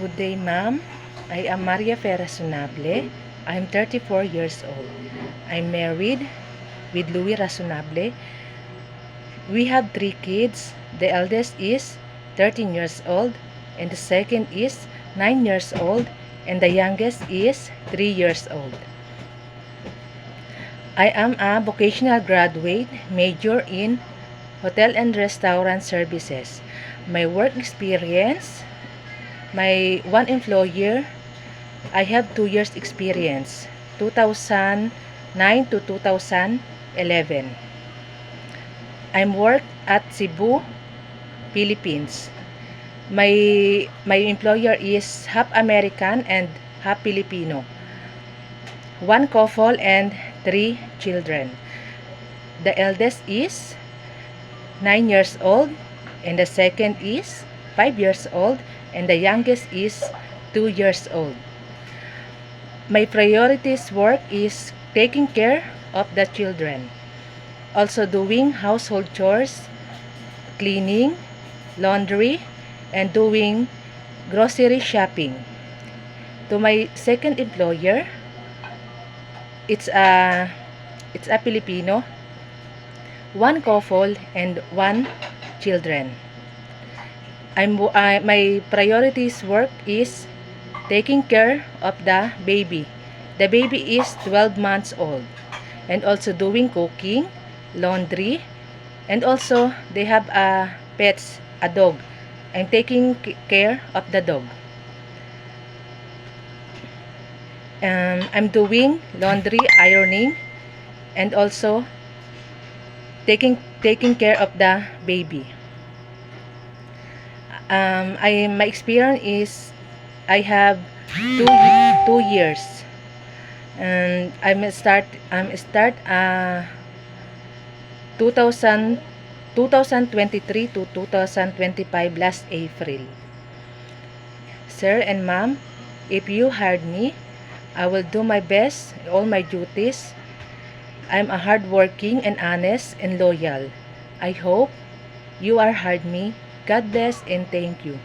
Good day, ma'am. I am Maria Ferra Sunable. I am 34 years old. I'm married with Louis Rasunable. We have 3 kids. The eldest is 13 years old, and the second is 9 years old, and the youngest is 3 years old. I am a vocational graduate, major in Hotel and Restaurant Services. My work experience, my one employer, I have 2 years experience, 2009 to 2011. I'm worked at Cebu, Philippines. My employer is half American and half Filipino. 1 couple and 3 children. The eldest is 9 years old, and the second is 5 years old, and the youngest is 2 years old. My priorities work is taking care of the children, also doing household chores, cleaning, laundry, and doing grocery shopping. To my second employer, it's a Filipino, 1 couple and 1 children. My priorities work is taking care of the baby. The baby is 12 months old, and also doing cooking, laundry, and also they have pets, a dog. I'm taking care of the dog. I'm doing laundry, ironing, and also taking care of the baby. My experience is I have 2 years, and I'm start 2023 to 2025 last April. Sir and ma'am, if you hired me, I will do my best, all my duties. I'm a hardworking and honest and loyal. I hope you are hired me. God bless and thank you.